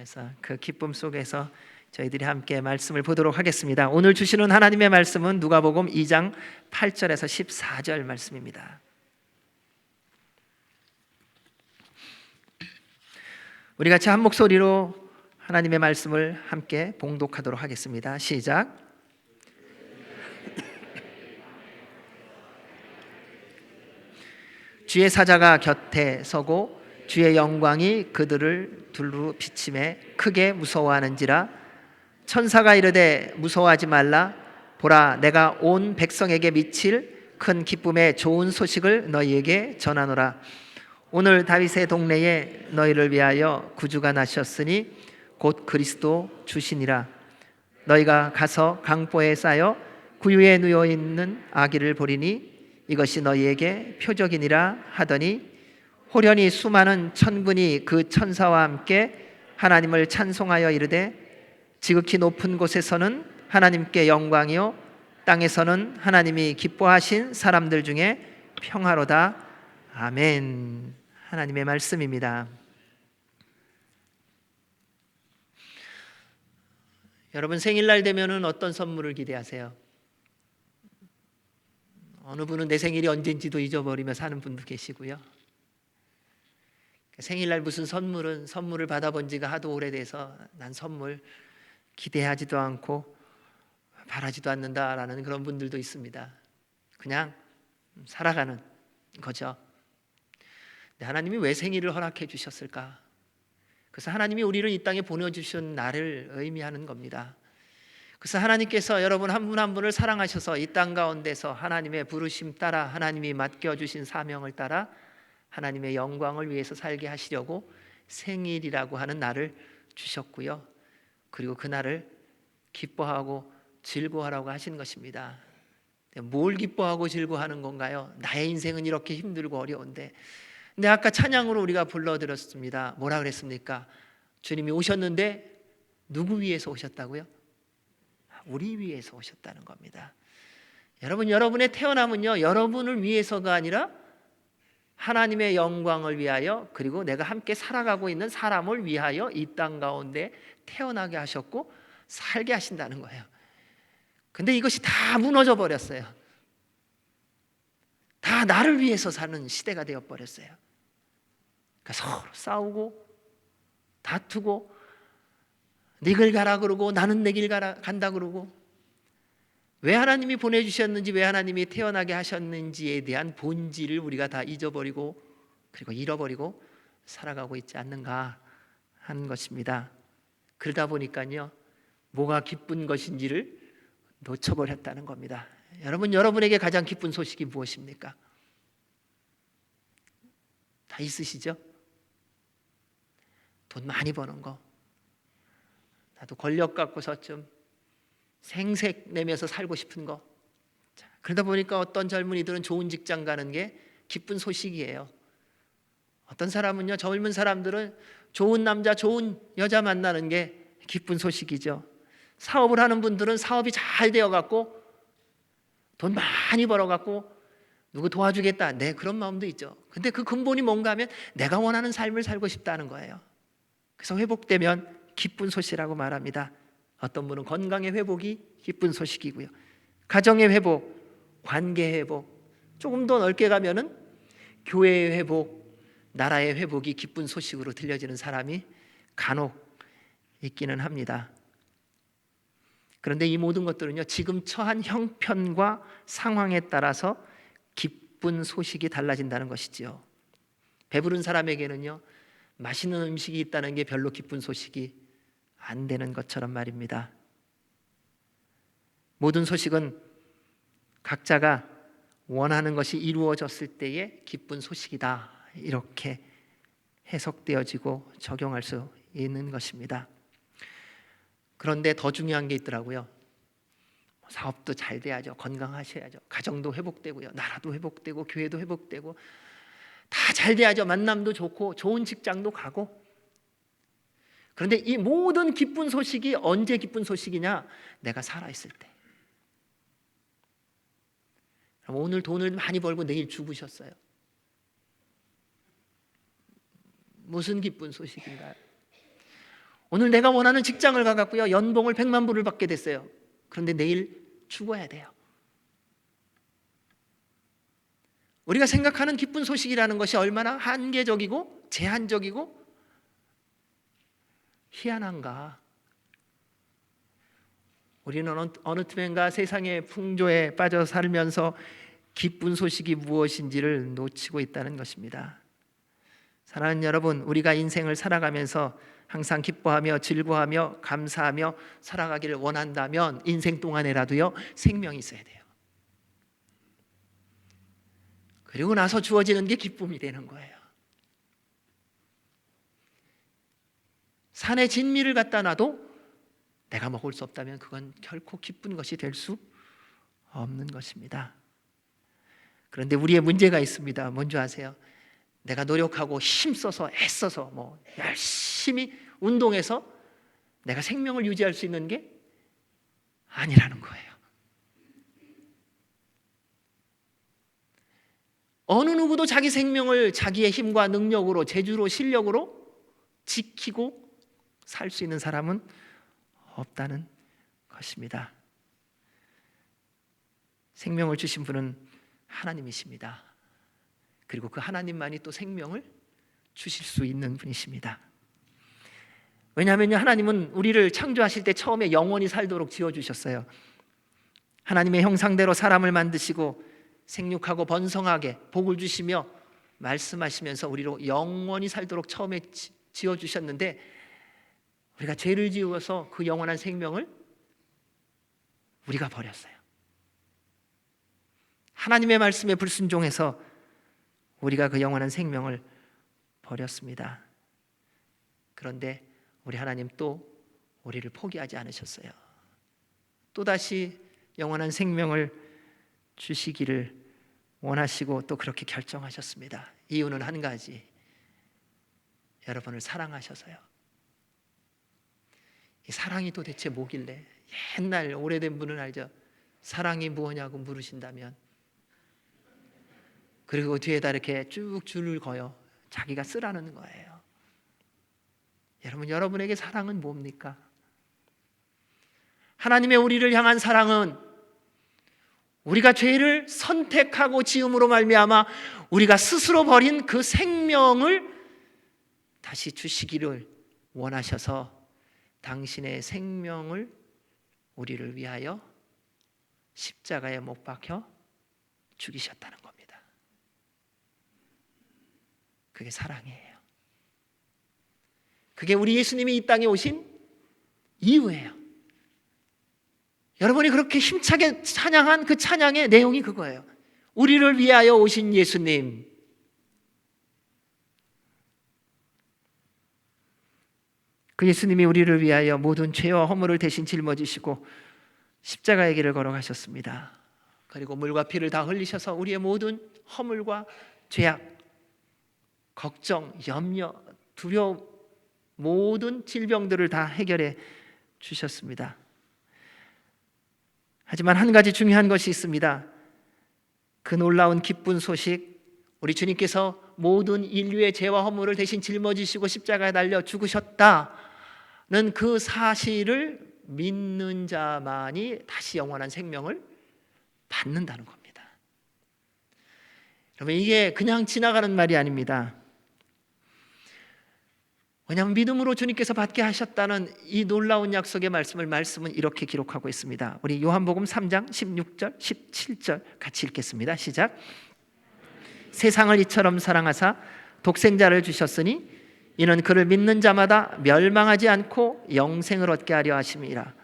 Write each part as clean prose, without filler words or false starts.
그래서 그 기쁨 속에서 저희들이 함께 말씀을 보도록 하겠습니다. 오늘 주시는 하나님의 말씀은 누가복음 2장 8절에서 14절 말씀입니다. 우리 같이 한 목소리로 하나님의 말씀을 함께 봉독하도록 하겠습니다. 시작. 주의 사자가 곁에 서고 주의 영광이 그들을 둘러 비침에 크게 무서워하는지라. 천사가 이르되 무서워하지 말라. 보라, 내가 온 백성에게 미칠 큰 기쁨의 좋은 소식을 너희에게 전하노라. 오늘 다윗의 동네에 너희를 위하여 구주가 나셨으니 곧 그리스도 주시니라. 너희가 가서 강보에 쌓여 구유에 누워 있는 아기를 보리니 이것이 너희에게 표적이니라 하더니, 호련히 수많은 천군이 그 천사와 함께 하나님을 찬송하여 이르되, 지극히 높은 곳에서는 하나님께 영광이요 땅에서는 하나님이 기뻐하신 사람들 중에 평화로다. 아멘. 하나님의 말씀입니다. 여러분, 생일날 되면은 어떤 선물을 기대하세요? 어느 분은 내 생일이 언젠지도 잊어버리며 사는 분도 계시고요. 생일날 무슨 선물을 받아본 지가 하도 오래돼서 난 선물 기대하지도 않고 바라지도 않는다라는 그런 분들도 있습니다. 그냥 살아가는 거죠. 근데 하나님이 왜 생일을 허락해 주셨을까? 그래서 하나님이 우리를 이 땅에 보내주신 날을 의미하는 겁니다. 그래서 하나님께서 여러분 한 분 한 분을 사랑하셔서 이 땅 가운데서 하나님의 부르심 따라, 하나님이 맡겨주신 사명을 따라 하나님의 영광을 위해서 살게 하시려고 생일이라고 하는 날을 주셨고요. 그리고 그 날을 기뻐하고 즐거워하라고 하신 것입니다. 뭘 기뻐하고 즐거워하는 건가요? 나의 인생은 이렇게 힘들고 어려운데. 근데 아까 찬양으로 우리가 불러드렸습니다. 뭐라 그랬습니까? 주님이 오셨는데 누구 위해서 오셨다고요? 우리 위해서 오셨다는 겁니다. 여러분, 여러분의 태어남은요, 여러분을 위해서가 아니라 하나님의 영광을 위하여, 그리고 내가 함께 살아가고 있는 사람을 위하여 이 땅 가운데 태어나게 하셨고 살게 하신다는 거예요. 근데 이것이 다 무너져 버렸어요. 다 나를 위해서 사는 시대가 되어 버렸어요. 그러니까 서로 싸우고 다투고, 네 길 가라 그러고 나는 내 길 간다 그러고, 왜 하나님이 보내주셨는지, 왜 하나님이 태어나게 하셨는지에 대한 본질을 우리가 다 잊어버리고 그리고 잃어버리고 살아가고 있지 않는가 하는 것입니다. 그러다 보니까요, 뭐가 기쁜 것인지를 놓쳐버렸다는 겁니다. 여러분, 여러분에게 가장 기쁜 소식이 무엇입니까? 다 있으시죠? 돈 많이 버는 거, 나도 권력 갖고서 좀 생색 내면서 살고 싶은 거. 그러다 보니까 어떤 젊은이들은 좋은 직장 가는 게 기쁜 소식이에요. 어떤 사람은요, 젊은 사람들은 좋은 남자, 좋은 여자 만나는 게 기쁜 소식이죠. 사업을 하는 분들은 사업이 잘 되어갖고 돈 많이 벌어갖고 누구 도와주겠다, 네, 그런 마음도 있죠. 근데 그 근본이 뭔가 하면 내가 원하는 삶을 살고 싶다는 거예요. 그래서 회복되면 기쁜 소식이라고 말합니다. 어떤 분은 건강의 회복이 기쁜 소식이고요, 가정의 회복, 관계의 회복, 조금 더 넓게 가면은 교회의 회복, 나라의 회복이 기쁜 소식으로 들려지는 사람이 간혹 있기는 합니다. 그런데 이 모든 것들은요, 지금 처한 형편과 상황에 따라서 기쁜 소식이 달라진다는 것이지요. 배부른 사람에게는요, 맛있는 음식이 있다는 게 별로 기쁜 소식이 안 되는 것처럼 말입니다. 모든 소식은 각자가 원하는 것이 이루어졌을 때의 기쁜 소식이다, 이렇게 해석되어지고 적용할 수 있는 것입니다. 그런데 더 중요한 게 있더라고요. 사업도 잘 돼야죠, 건강하셔야죠, 가정도 회복되고요, 나라도 회복되고 교회도 회복되고 다 잘 돼야죠, 만남도 좋고 좋은 직장도 가고. 그런데 이 모든 기쁜 소식이 언제 기쁜 소식이냐? 내가 살아있을 때. 그럼 오늘 돈을 많이 벌고 내일 죽으셨어요. 무슨 기쁜 소식인가요? 오늘 내가 원하는 직장을 가갖고요, 연봉을 100만 불을 받게 됐어요. 그런데 내일 죽어야 돼요. 우리가 생각하는 기쁜 소식이라는 것이 얼마나 한계적이고 제한적이고 희한한가. 우리는 어느 틈엔가 세상의 풍조에 빠져 살면서 기쁜 소식이 무엇인지를 놓치고 있다는 것입니다. 사랑하는 여러분, 우리가 인생을 살아가면서 항상 기뻐하며 즐거워하며 감사하며 살아가기를 원한다면 인생 동안에라도요, 생명이 있어야 돼요. 그리고 나서 주어지는 게 기쁨이 되는 거예요. 산에 진미를 갖다 놔도 내가 먹을 수 없다면 그건 결코 기쁜 것이 될 수 없는 것입니다. 그런데 우리의 문제가 있습니다. 뭔지 아세요? 내가 노력하고 힘써서 애써서 열심히 운동해서 내가 생명을 유지할 수 있는 게 아니라는 거예요. 어느 누구도 자기 생명을 자기의 힘과 능력으로, 재주로, 실력으로 지키고 살 수 있는 사람은 없다는 것입니다. 생명을 주신 분은 하나님이십니다. 그리고 그 하나님만이 또 생명을 주실 수 있는 분이십니다. 왜냐하면 하나님은 우리를 창조하실 때 처음에 영원히 살도록 지어주셨어요. 하나님의 형상대로 사람을 만드시고 생육하고 번성하게 복을 주시며 말씀하시면서 우리로 영원히 살도록 처음에 지어주셨는데, 우리가 죄를 지어서 그 영원한 생명을 우리가 버렸어요. 하나님의 말씀에 불순종해서 우리가 그 영원한 생명을 버렸습니다. 그런데 우리 하나님 또 우리를 포기하지 않으셨어요. 또다시 영원한 생명을 주시기를 원하시고 또 그렇게 결정하셨습니다. 이유는 한 가지, 여러분을 사랑하셔서요. 이 사랑이 도대체 뭐길래, 옛날 오래된 분은 알죠? 사랑이 무엇냐고 물으신다면, 그리고 뒤에다 이렇게 쭉 줄을 그어요. 자기가 쓰라는 거예요. 여러분에게 사랑은 뭡니까? 하나님의 우리를 향한 사랑은 우리가 죄를 선택하고 지음으로 말미암아 우리가 스스로 버린 그 생명을 다시 주시기를 원하셔서 당신의 생명을 우리를 위하여 십자가에 못 박혀 죽이셨다는 겁니다. 그게 사랑이에요. 그게 우리 예수님이 이 땅에 오신 이유예요. 여러분이 그렇게 힘차게 찬양한 그 찬양의 내용이 그거예요. 우리를 위하여 오신 예수님. 그 예수님이 우리를 위하여 모든 죄와 허물을 대신 짊어지시고 십자가의 길을 걸어가셨습니다. 그리고 물과 피를 다 흘리셔서 우리의 모든 허물과 죄악, 걱정, 염려, 두려움, 모든 질병들을 다 해결해 주셨습니다. 하지만 한 가지 중요한 것이 있습니다. 그 놀라운 기쁜 소식, 우리 주님께서 모든 인류의 죄와 허물을 대신 짊어지시고 십자가에 달려 죽으셨다는 그 사실을 믿는 자만이 다시 영원한 생명을 받는다는 겁니다. 여러분, 이게 그냥 지나가는 말이 아닙니다. 왜냐하면 믿음으로 주님께서 받게 하셨다는 이 놀라운 약속의 말씀은 이렇게 기록하고 있습니다. 우리 요한복음 3장 16절 17절 같이 읽겠습니다. 시작. 세상을 이처럼 사랑하사 독생자를 주셨으니 이는 그를 믿는 자마다 멸망하지 않고 영생을 얻게 하려 하심이라.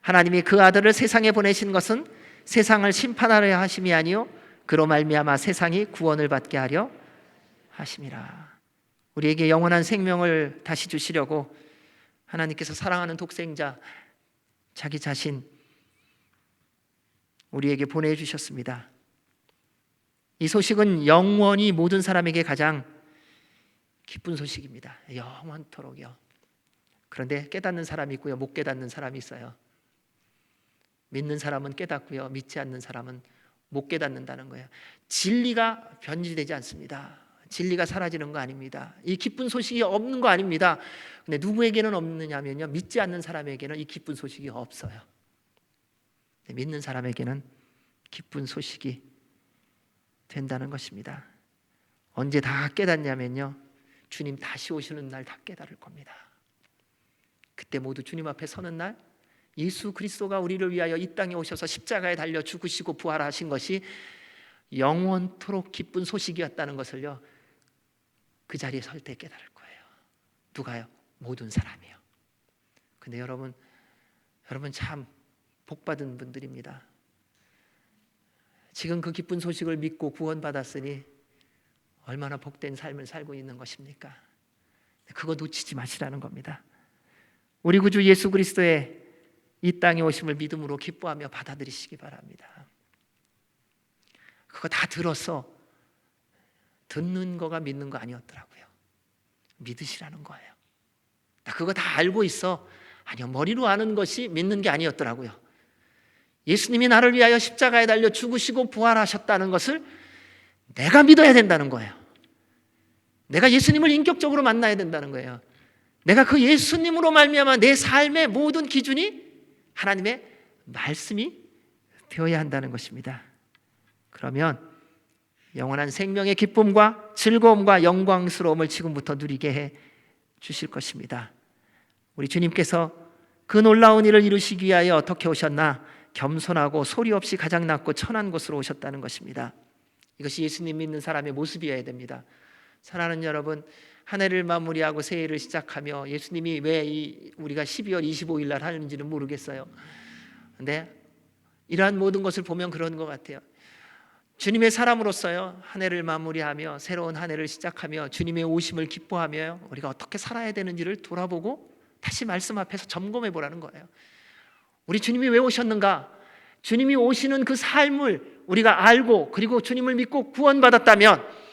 하나님이 그 아들을 세상에 보내신 것은 세상을 심판하려 하심이 아니요 그로 말미암아 세상이 구원을 받게 하려 하심이라. 우리에게 영원한 생명을 다시 주시려고 하나님께서 사랑하는 독생자 자기 자신 우리에게 보내주셨습니다. 이 소식은 영원히 모든 사람에게 가장 기쁜 소식입니다. 영원토록이요. 그런데 깨닫는 사람이 있고요, 못 깨닫는 사람이 있어요. 믿는 사람은 깨닫고요, 믿지 않는 사람은 못 깨닫는다는 거예요. 진리가 변질되지 않습니다. 진리가 사라지는 거 아닙니다. 이 기쁜 소식이 없는 거 아닙니다. 근데 누구에게는 없느냐면요, 믿지 않는 사람에게는 이 기쁜 소식이 없어요. 믿는 사람에게는 기쁜 소식이 된다는 것입니다. 언제 다 깨닫냐면요, 주님 다시 오시는 날 다 깨달을 겁니다. 그때 모두 주님 앞에 서는 날, 예수 그리스도가 우리를 위하여 이 땅에 오셔서 십자가에 달려 죽으시고 부활하신 것이 영원토록 기쁜 소식이었다는 것을요, 그 자리에 설 때 깨달을 거예요. 누가요? 모든 사람이요. 근데 여러분 참 복받은 분들입니다. 지금 그 기쁜 소식을 믿고 구원받았으니 얼마나 복된 삶을 살고 있는 것입니까? 그거 놓치지 마시라는 겁니다. 우리 구주 예수 그리스도의 이 땅에 오심을 믿음으로 기뻐하며 받아들이시기 바랍니다. 그거 다 들어서 듣는 거가 믿는 거 아니었더라고요. 믿으시라는 거예요. 나 그거 다 알고 있어. 아니요, 머리로 아는 것이 믿는 게 아니었더라고요. 예수님이 나를 위하여 십자가에 달려 죽으시고 부활하셨다는 것을 내가 믿어야 된다는 거예요. 내가 예수님을 인격적으로 만나야 된다는 거예요. 내가 그 예수님으로 말미암아 내 삶의 모든 기준이 하나님의 말씀이 되어야 한다는 것입니다. 그러면 영원한 생명의 기쁨과 즐거움과 영광스러움을 지금부터 누리게 해 주실 것입니다. 우리 주님께서 그 놀라운 일을 이루시기 위하여 어떻게 오셨나? 겸손하고 소리 없이 가장 낮고 천한 곳으로 오셨다는 것입니다. 이것이 예수님 믿는 사람의 모습이어야 됩니다. 사랑하는 여러분, 한 해를 마무리하고 새해를 시작하며 예수님이 왜 우리가 12월 25일 날 하는지는 모르겠어요. 근데 이러한 모든 것을 보면 그런 것 같아요. 주님의 사람으로서요, 한 해를 마무리하며 새로운 한 해를 시작하며 주님의 오심을 기뻐하며 우리가 어떻게 살아야 되는지를 돌아보고 다시 말씀 앞에서 점검해 보라는 거예요. 우리 주님이 왜 오셨는가? 주님이 오시는 그 삶을 우리가 알고 그리고 주님을 믿고 구원받았다면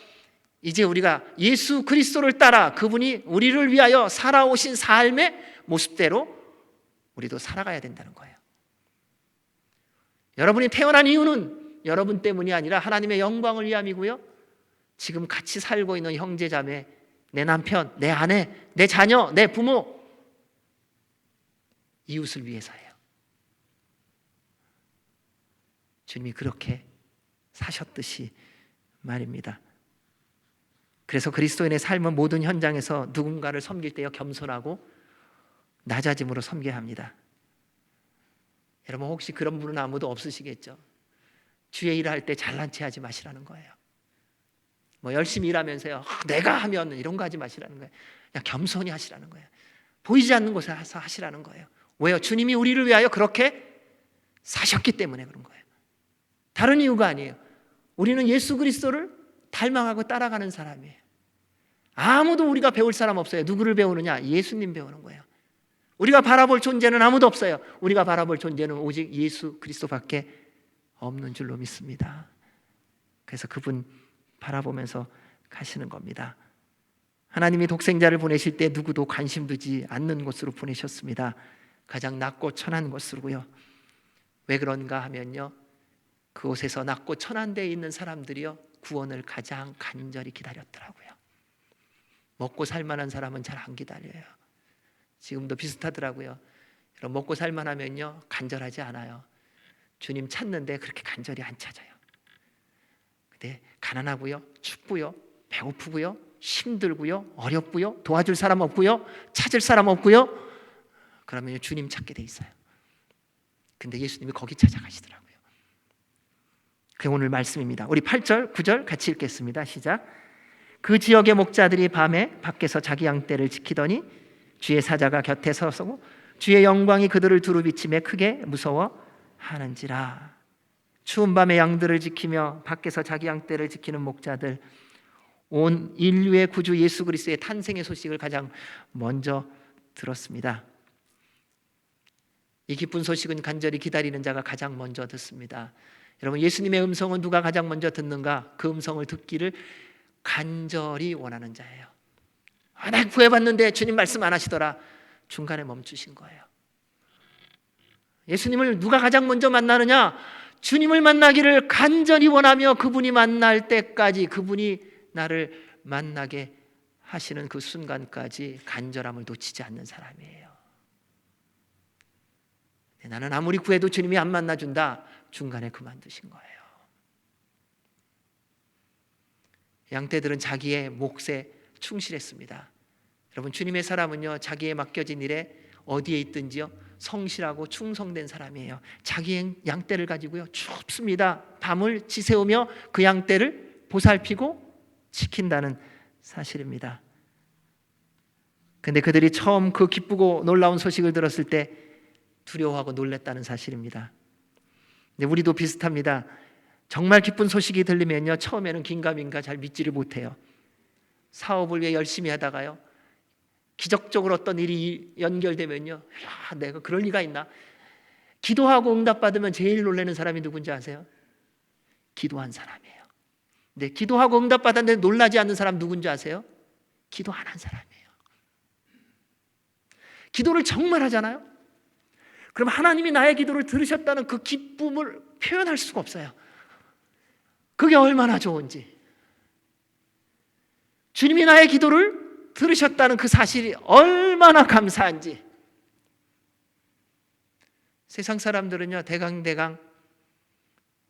이제 우리가 예수 그리스도를 따라 그분이 우리를 위하여 살아오신 삶의 모습대로 우리도 살아가야 된다는 거예요. 여러분이 태어난 이유는 여러분 때문이 아니라 하나님의 영광을 위함이고요, 지금 같이 살고 있는 형제 자매, 내 남편, 내 아내, 내 자녀, 내 부모, 이웃을 위해서예요. 주님이 그렇게 사셨듯이 말입니다. 그래서 그리스도인의 삶은 모든 현장에서 누군가를 섬길 때요, 겸손하고 낮아짐으로 섬겨야 합니다. 여러분 혹시 그런 분은 아무도 없으시겠죠? 주의 일을 할 때 잘난 체 하지 마시라는 거예요. 뭐 열심히 일하면서요, 내가 하면 이런 거 하지 마시라는 거예요. 그냥 겸손히 하시라는 거예요. 보이지 않는 곳에서 하시라는 거예요. 왜요? 주님이 우리를 위하여 그렇게 사셨기 때문에 그런 거예요. 다른 이유가 아니에요. 우리는 예수 그리스도를 닮아가고 따라가는 사람이에요. 아무도 우리가 배울 사람 없어요. 누구를 배우느냐? 예수님 배우는 거예요. 우리가 바라볼 존재는 아무도 없어요. 우리가 바라볼 존재는 오직 예수 그리스도밖에 없는 줄로 믿습니다. 그래서 그분 바라보면서 가시는 겁니다. 하나님이 독생자를 보내실 때 누구도 관심 두지 않는 곳으로 보내셨습니다. 가장 낮고 천한 곳으로요. 왜 그런가 하면요, 그곳에서 낮고 천한 데에 있는 사람들이요, 구원을 가장 간절히 기다렸더라고요. 먹고 살만한 사람은 잘 안 기다려요. 지금도 비슷하더라고요. 여러분, 먹고 살만하면요 간절하지 않아요. 주님 찾는데 그렇게 간절히 안 찾아요. 근데 가난하고요, 춥고요, 배고프고요, 힘들고요, 어렵고요, 도와줄 사람 없고요, 찾을 사람 없고요, 그러면 주님 찾게 돼 있어요. 근데 예수님이 거기 찾아가시더라고요. 그게 오늘 말씀입니다. 우리 8절, 9절 같이 읽겠습니다. 시작. 그 지역의 목자들이 밤에 밖에서 자기 양떼를 지키더니 주의 사자가 곁에 서서고 주의 영광이 그들을 두루 비치매 크게 무서워하는지라. 추운 밤에 양들을 지키며 밖에서 자기 양떼를 지키는 목자들, 온 인류의 구주 예수 그리스도의 탄생의 소식을 가장 먼저 들었습니다. 이 기쁜 소식은 간절히 기다리는 자가 가장 먼저 듣습니다. 여러분, 예수님의 음성은 누가 가장 먼저 듣는가? 그 음성을 듣기를 간절히 원하는 자예요. 나 구해봤는데 주님 말씀 안 하시더라. 중간에 멈추신 거예요. 예수님을 누가 가장 먼저 만나느냐? 주님을 만나기를 간절히 원하며 그분이 만날 때까지, 그분이 나를 만나게 하시는 그 순간까지 간절함을 놓치지 않는 사람이에요. 나는 아무리 구해도 주님이 안 만나준다. 중간에 그만두신 거예요. 양떼들은 자기의 몫에 충실했습니다. 여러분, 주님의 사람은요, 자기의 맡겨진 일에 어디에 있든지요 성실하고 충성된 사람이에요. 자기의 양떼를 가지고요 춥습니다. 밤을 지새우며 그 양떼를 보살피고 지킨다는 사실입니다. 근데 그들이 처음 그 기쁘고 놀라운 소식을 들었을 때 두려워하고 놀랐다는 사실입니다. 근데 우리도 비슷합니다. 정말 기쁜 소식이 들리면요 처음에는 긴가민가 잘 믿지를 못해요. 사업을 위해 열심히 하다가요 기적적으로 어떤 일이 연결되면요, 야, 내가 그럴 리가 있나? 기도하고 응답받으면 제일 놀라는 사람이 누군지 아세요? 기도한 사람이에요. 근데 기도하고 응답받았는데 놀라지 않는 사람 누군지 아세요? 기도 안 한 사람이에요. 기도를 정말 하잖아요. 그럼 하나님이 나의 기도를 들으셨다는 그 기쁨을 표현할 수가 없어요. 그게 얼마나 좋은지. 주님이 나의 기도를 들으셨다는 그 사실이 얼마나 감사한지. 세상 사람들은요 대강대강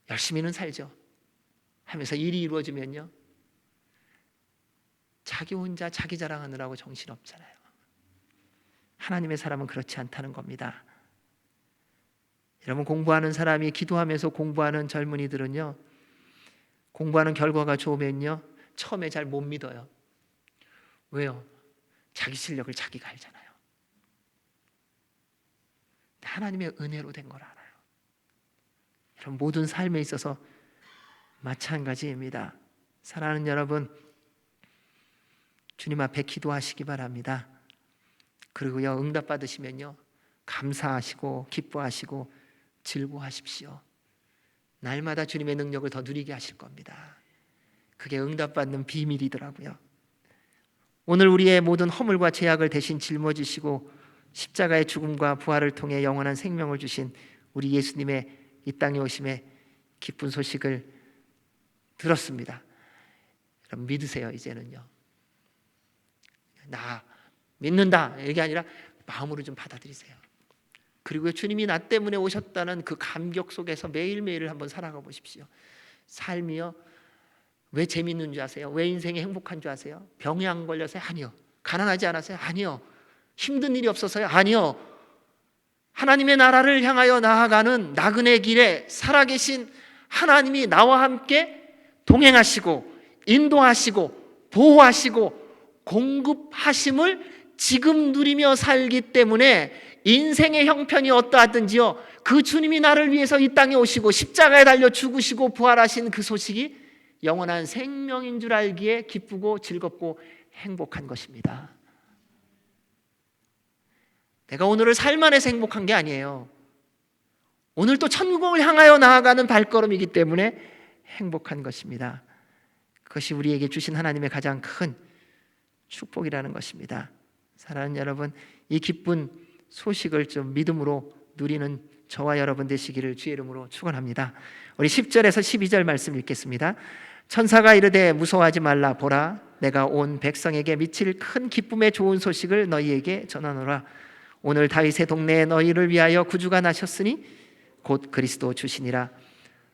열심히는 살죠. 하면서 일이 이루어지면요 자기 혼자 자기 자랑하느라고 정신없잖아요. 하나님의 사람은 그렇지 않다는 겁니다. 여러분, 공부하는 사람이 기도하면서 공부하는 젊은이들은요 공부하는 결과가 좋으면요 처음에 잘 못 믿어요. 왜요? 자기 실력을 자기가 알잖아요. 하나님의 은혜로 된 걸 알아요. 여러분, 모든 삶에 있어서 마찬가지입니다. 사랑하는 여러분, 주님 앞에 기도하시기 바랍니다. 그리고요 응답 받으시면요 감사하시고 기뻐하시고 즐거워하십시오. 날마다 주님의 능력을 더 누리게 하실 겁니다. 그게 응답 받는 비밀이더라고요. 오늘 우리의 모든 허물과 죄악을 대신 짊어지시고 십자가의 죽음과 부활을 통해 영원한 생명을 주신 우리 예수님의 이 땅에 오심의 기쁜 소식을 들었습니다. 여러분, 믿으세요. 이제는요 나 믿는다 이게 아니라 마음으로 좀 받아들이세요. 그리고 주님이 나 때문에 오셨다는 그 감격 속에서 매일매일을 한번 살아가 보십시오. 삶이요 왜 재밌는 줄 아세요? 왜 인생이 행복한 줄 아세요? 병에 안 걸려서요? 아니요. 가난하지 않아서요? 아니요. 힘든 일이 없어서요? 아니요. 하나님의 나라를 향하여 나아가는 나그네 길에 살아계신 하나님이 나와 함께 동행하시고 인도하시고 보호하시고 공급하심을 지금 누리며 살기 때문에 인생의 형편이 어떠하든지요 그 주님이 나를 위해서 이 땅에 오시고 십자가에 달려 죽으시고 부활하신 그 소식이 영원한 생명인 줄 알기에 기쁘고 즐겁고 행복한 것입니다. 내가 오늘을 살만해서 행복한 게 아니에요. 오늘 또 천국을 향하여 나아가는 발걸음이기 때문에 행복한 것입니다. 그것이 우리에게 주신 하나님의 가장 큰 축복이라는 것입니다. 사랑하는 여러분, 이 기쁜 소식을 좀 믿음으로 누리는 저와 여러분 되시기를 주의 이름으로 축원합니다. 우리 10절에서 12절 말씀 읽겠습니다. 천사가 이르되 무서워하지 말라. 보라, 내가 온 백성에게 미칠 큰 기쁨의 좋은 소식을 너희에게 전하노라. 오늘 다윗의 동네에 너희를 위하여 구주가 나셨으니 곧 그리스도 주시니라.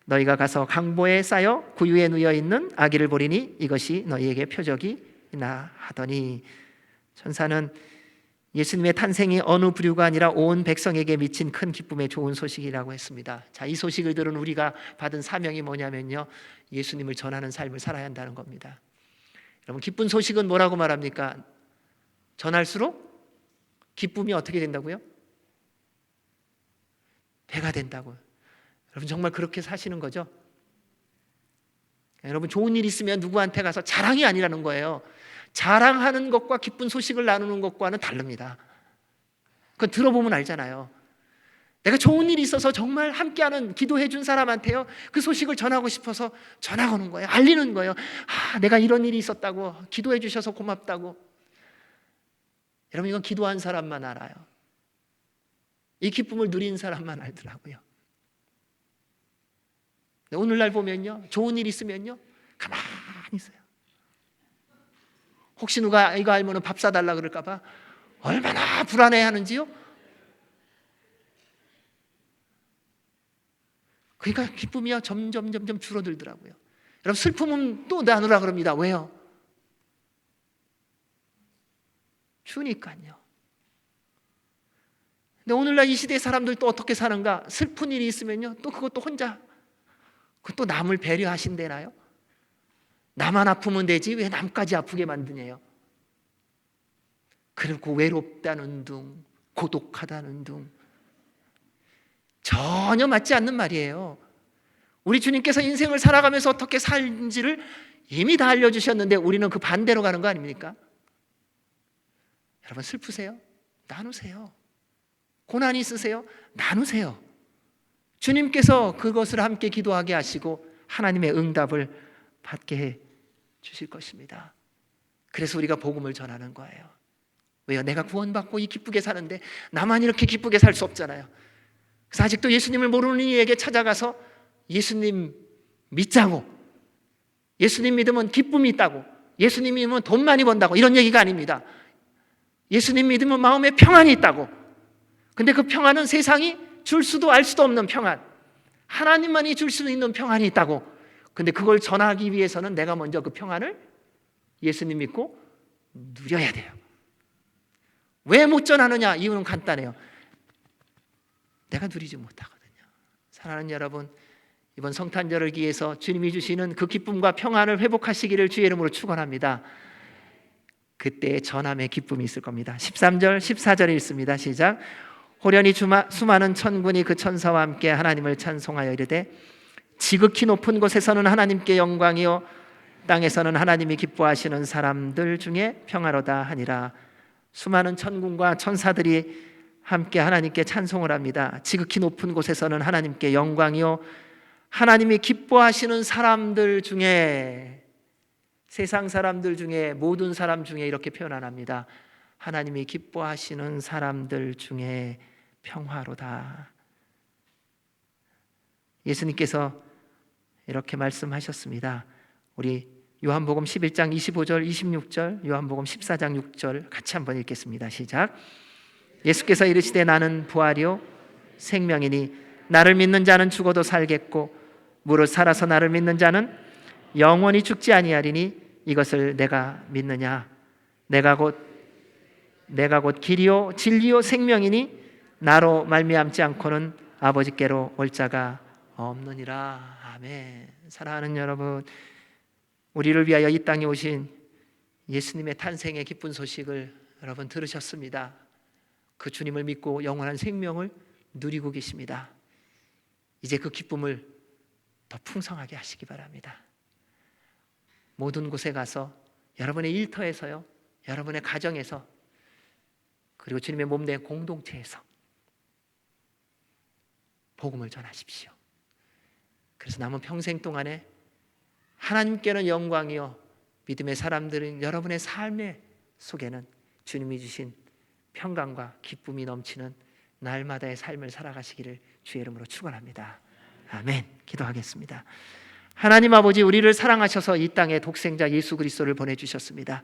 너희가 가서 강보에 쌓여 구유에 누워 있는 아기를 보리니 이것이 너희에게 표적이나 하더니. 천사는 예수님의 탄생이 어느 부류가 아니라 온 백성에게 미친 큰 기쁨의 좋은 소식이라고 했습니다. 자, 이 소식을 들은 우리가 받은 사명이 뭐냐면요, 예수님을 전하는 삶을 살아야 한다는 겁니다. 여러분, 기쁜 소식은 뭐라고 말합니까? 전할수록 기쁨이 어떻게 된다고요? 배가 된다고요. 여러분, 정말 그렇게 사시는 거죠? 여러분, 좋은 일 있으면 누구한테 가서 자랑이 아니라는 거예요. 자랑하는 것과 기쁜 소식을 나누는 것과는 다릅니다. 그건 들어보면 알잖아요. 내가 좋은 일이 있어서 정말 함께하는 기도해 준 사람한테요 그 소식을 전하고 싶어서 전화하는 거예요. 알리는 거예요. 아, 내가 이런 일이 있었다고, 기도해 주셔서 고맙다고. 여러분, 이건 기도한 사람만 알아요. 이 기쁨을 누린 사람만 알더라고요. 오늘날 보면요, 좋은 일 있으면요 가만히 있어요. 혹시 누가 이거 알면 밥 사달라 그럴까 봐 얼마나 불안해하는지요. 그러니까 기쁨이요 점점 줄어들더라고요. 여러분 슬픔은 또 나누라 그럽니다. 왜요? 주니까요. 근데 오늘날 이 시대의 사람들 또 어떻게 사는가? 슬픈 일이 있으면요 또 그것도 혼자 그것도 남을 배려하신대나요? 나만 아프면 되지 왜 남까지 아프게 만드냐요? 그리고 외롭다는 둥, 고독하다는 둥, 전혀 맞지 않는 말이에요. 우리 주님께서 인생을 살아가면서 어떻게 살는지를 이미 다 알려주셨는데 우리는 그 반대로 가는 거 아닙니까? 여러분 슬프세요? 나누세요. 고난이 있으세요? 나누세요. 주님께서 그것을 함께 기도하게 하시고 하나님의 응답을 받게 해 주실 것입니다. 그래서 우리가 복음을 전하는 거예요. 왜요? 내가 구원받고 이 기쁘게 사는데 나만 이렇게 기쁘게 살 수 없잖아요. 그래서 아직도 예수님을 모르는 이에게 찾아가서 예수님 믿자고, 예수님 믿으면 기쁨이 있다고, 예수님 믿으면 돈 많이 번다고 이런 얘기가 아닙니다. 예수님 믿으면 마음에 평안이 있다고. 근데 그 평안은 세상이 줄 수도 알 수도 없는 평안, 하나님만이 줄 수 있는 평안이 있다고. 근데 그걸 전하기 위해서는 내가 먼저 그 평안을 예수님 믿고 누려야 돼요. 왜 못 전하느냐? 이유는 간단해요. 내가 누리지 못하거든요. 사랑하는 여러분, 이번 성탄절을 기해서 주님이 주시는 그 기쁨과 평안을 회복하시기를 주의 이름으로 축원합니다. 그때 전함의 기쁨이 있을 겁니다. 13절 14절에 있습니다. 시작. 호련히 수많은 천군이 그 천사와 함께 하나님을 찬송하여 이르되 지극히 높은 곳에서는 하나님께 영광이요 땅에서는 하나님이 기뻐하시는 사람들 중에 평화로다 하니라. 수많은 천군과 천사들이 함께 하나님께 찬송을 합니다. 지극히 높은 곳에서는 하나님께 영광이요 하나님이 기뻐하시는 사람들 중에, 세상 사람들 중에, 모든 사람 중에 이렇게 표현 안 합니다. 하나님이 기뻐하시는 사람들 중에 평화로다. 예수님께서 이렇게 말씀하셨습니다. 우리 요한복음 11장 25절 26절, 요한복음 14장 6절 같이 한번 읽겠습니다. 시작. 예수께서 이르시되 나는 부활이요 생명이니 나를 믿는 자는 죽어도 살겠고 무릇 살아서 나를 믿는 자는 영원히 죽지 아니하리니 이것을 내가 믿느냐? 내가 곧 길이요 진리요 생명이니 나로 말미암지 않고는 아버지께로 올 자가 없느니라. 아멘. 사랑하는 여러분, 우리를 위하여 이 땅에 오신 예수님의 탄생의 기쁜 소식을 여러분 들으셨습니다. 그 주님을 믿고 영원한 생명을 누리고 계십니다. 이제 그 기쁨을 더 풍성하게 하시기 바랍니다. 모든 곳에 가서 여러분의 일터에서요, 여러분의 가정에서, 그리고 주님의 몸된 공동체에서 복음을 전하십시오. 그래서 남은 평생 동안에 하나님께는 영광이요 믿음의 사람들은 여러분의 삶의 속에는 주님이 주신 평강과 기쁨이 넘치는 날마다의 삶을 살아가시기를 주의 이름으로 축원합니다. 아멘. 기도하겠습니다. 하나님 아버지, 우리를 사랑하셔서 이 땅에 독생자 예수 그리스도를 보내주셨습니다.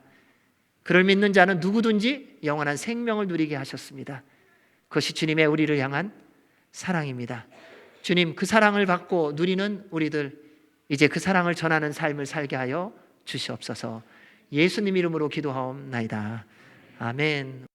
그를 믿는 자는 누구든지 영원한 생명을 누리게 하셨습니다. 그것이 주님의 우리를 향한 사랑입니다. 주님, 그 사랑을 받고 누리는 우리들, 이제 그 사랑을 전하는 삶을 살게 하여 주시옵소서. 예수님 이름으로 기도하옵나이다. 아멘.